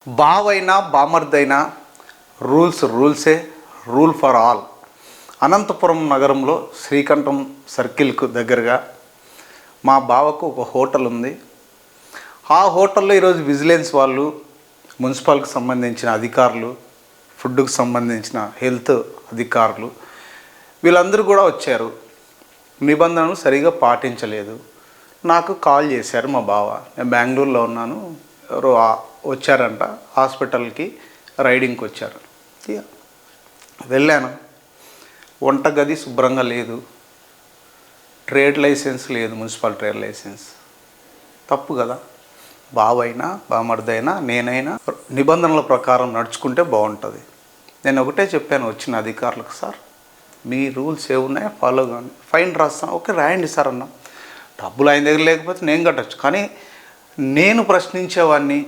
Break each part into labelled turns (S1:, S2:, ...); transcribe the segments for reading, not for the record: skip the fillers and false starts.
S1: బావైనా బామర్దైనా రూల్సే rule for all. Anantapuram నగరంలో శ్రీకంఠం సర్కిల్కు దగ్గరగా మా బావకు ఒక హోటల్ ఉంది. ఆ హోటల్లో ఈరోజు విజిలెన్స్ వాళ్ళు, మున్సిపల్కి సంబంధించిన అధికారులు, ఫుడ్కు సంబంధించిన హెల్త్ అధికారులు వీళ్ళందరూ కూడా వచ్చారు. నిబంధనలు సరిగా పాటించలేదు. నాకు కాల్ చేశారు మా బావ. నేను బెంగళూరులో ఉన్నాను, ఎవరో వచ్చారంట, హాస్పిటల్కి రైడింగ్కి వచ్చారు. వెళ్ళాను. వంటగది శుభ్రంగా లేదు, ట్రేడ్ లైసెన్స్ లేదు, మున్సిపల్ ట్రేడ్ లైసెన్స్. తప్పు కదా. బావైనా బామర్దైనా నేనైనా నిబంధనల ప్రకారం నడుచుకుంటే బాగుంటుంది. నేను ఒకటే చెప్పాను వచ్చిన అధికారులకు, సార్ మీ రూల్స్ ఏమున్నాయో ఫాలో కాండి, ఫైన్ రాస్తాను. ఓకే రాయండి సార్ అన్నా. డబ్బులు ఆయన దగ్గర లేకపోతే నేను కట్టచ్చు. కానీ నేను ప్రశ్నించేవాడిని,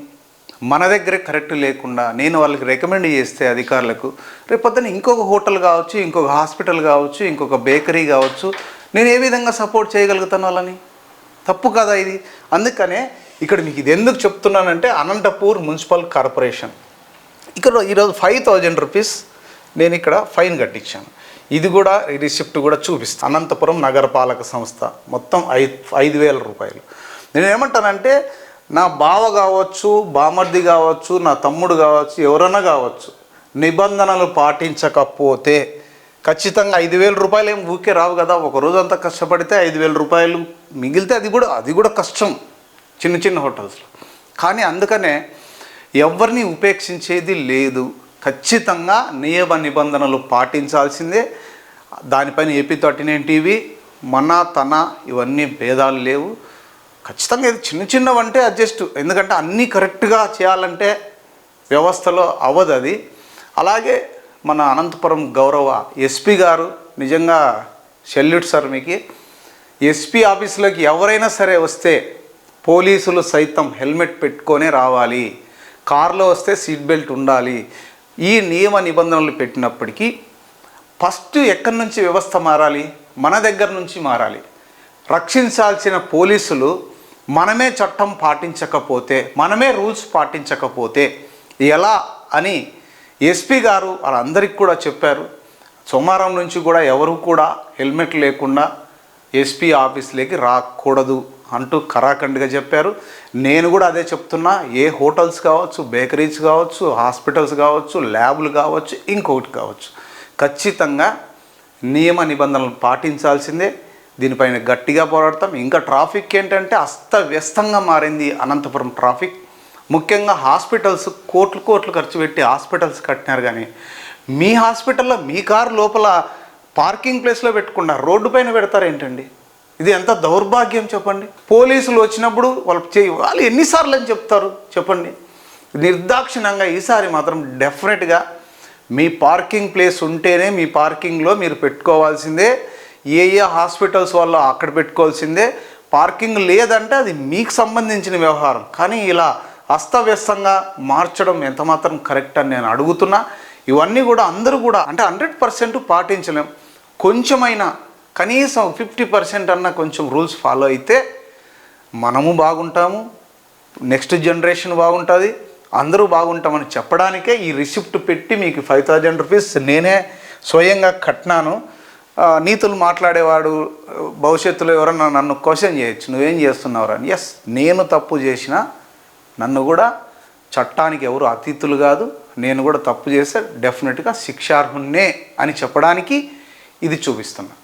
S1: మన దగ్గరే కరెక్ట్ లేకుండా నేను వాళ్ళకి రికమెండ్ చేస్తే అధికారులకు, రేపొద్దున ఇంకొక హోటల్ కావచ్చు, ఇంకొక హాస్పిటల్ కావచ్చు, ఇంకొక బేకరీ కావచ్చు, నేను ఏ విధంగా సపోర్ట్ చేయగలుగుతాను వాళ్ళని? తప్పు కదా ఇది. అందుకనే ఇక్కడ మీకు ఇది ఎందుకు చెప్తున్నానంటే, అనంతపూర్ మున్సిపల్ కార్పొరేషన్ ఇక్కడ ఈరోజు 5,000 రూపీస్ నేను ఇక్కడ ఫైన్ కట్టించాను. ఇది కూడా ఈ రిసిప్ట్ కూడా చూపిస్తాను. అనంతపురం నగరపాలక సంస్థ మొత్తం 5,000 రూపాయలు. నేను ఏమంటానంటే, నా బావ కావచ్చు, బామర్ది కావచ్చు, నా తమ్ముడు కావచ్చు, ఎవరైనా కావచ్చు, నిబంధనలు పాటించకపోతే ఖచ్చితంగా 5,000 రూపాయలు ఏం ఊరికే రావు కదా. ఒక రోజంతా కష్టపడితే 5,000 రూపాయలు మిగిలితే అది కూడా కష్టం చిన్న చిన్న హోటల్స్లో. కానీ అందుకనే ఎవరిని ఉపేక్షించేది లేదు. ఖచ్చితంగా నియమ నిబంధనలు పాటించాల్సిందే. దానిపైన ఏపీ 39 టీవీ, మన తన ఇవన్నీ భేదాలు లేవు. ఖచ్చితంగా ఇది చిన్న చిన్నవంటే అడ్జస్ట్, ఎందుకంటే అన్నీ కరెక్ట్గా చేయాలంటే వ్యవస్థలో అవ్వదు అది. అలాగే మన అనంతపురం గౌరవ ఎస్పీ గారు నిజంగా సెల్యూట్ సార్ మీకు. ఎస్పీ ఆఫీసులోకి ఎవరైనా సరే వస్తే పోలీసులు సైతం హెల్మెట్ పెట్టుకొనే రావాలి, కారులో వస్తే సీట్ బెల్ట్ ఉండాలి. ఈ నియమ నిబంధనలు పెట్టినప్పటికీ ఫస్ట్ ఎక్కడి నుంచి వ్యవస్థ మారాలి? మన దగ్గర నుంచి మారాలి. రక్షించాల్సిన పోలీసులు మనమే చట్టం పాటించకపోతే, మనమే రూల్స్ పాటించకపోతే ఎలా అని ఎస్పీ గారు వాళ్ళందరికీ కూడా చెప్పారు. సోమవారం నుంచి కూడా ఎవరు కూడా హెల్మెట్ లేకుండా ఎస్పీ ఆఫీస్లోకి రాకూడదు అంటూ కరాఖండిగా చెప్పారు. నేను కూడా అదే చెప్తున్నా. ఏ హోటల్స్ కావచ్చు, బేకరీస్ కావచ్చు, హాస్పిటల్స్ కావచ్చు, ల్యాబ్లు కావచ్చు, ఇంకొకటి కావచ్చు, ఖచ్చితంగా నియమ నిబంధనలు పాటించాల్సిందే. దీనిపైన గట్టిగా పోరాడతాం. ఇంకా ట్రాఫిక్ ఏంటంటే అస్తవ్యస్తంగా మారింది అనంతపురం ట్రాఫిక్. ముఖ్యంగా హాస్పిటల్స్ కోట్లు ఖర్చు పెట్టి హాస్పిటల్స్ కట్టినారు, కానీ మీ హాస్పిటల్లో మీ కారు లోపల పార్కింగ్ ప్లేస్లో పెట్టుకున్న రోడ్డు పైన పెడతారు ఏంటండి? ఇది ఎంత దౌర్భాగ్యం చెప్పండి. పోలీసులు వచ్చినప్పుడు వాళ్ళు ఎన్నిసార్లు అని చెప్తారు చెప్పండి. నిర్దాక్షిణ్యంగా ఈసారి మాత్రం డెఫినెట్గా మీ పార్కింగ్ ప్లేస్ ఉంటేనే మీ పార్కింగ్లో మీరు పెట్టుకోవాల్సిందే. ఏ హాస్పిటల్స్ వాళ్ళు అక్కడ పెట్టుకోవాల్సిందే. పార్కింగ్ లేదంటే అది మీకు సంబంధించిన వ్యవహారం. కానీ ఇలా అస్తవ్యస్తంగా మార్చడం ఎంతమాత్రం కరెక్ట్ అని నేను అడుగుతున్నా. ఇవన్నీ కూడా అందరూ కూడా అంటే 100% పాటించలేం. కొంచెమైనా కనీసం 50% అన్న కొంచెం రూల్స్ ఫాలో అయితే మనము బాగుంటాము, నెక్స్ట్ జనరేషన్ బాగుంటుంది, అందరూ బాగుంటామని చెప్పడానికే ఈ రిసిప్ట్ పెట్టి మీకు 5,000 రూపీస్ నేనే స్వయంగా కట్టినాను. నీతులు మాట్లాడేవాడు భవిష్యత్తులో ఎవరన్నా నన్ను క్వశ్చన్ చేయొచ్చు, నువ్వేం చేస్తున్నావు అని. ఎస్, నేను తప్పు చేసిన నన్ను కూడా చట్టానికి ఎవరు అతీతులు కాదు. నేను కూడా తప్పు చేస్తే డెఫినెట్గా శిక్షార్హున్నే అని చెప్పడానికి ఇది చూపిస్తున్నా.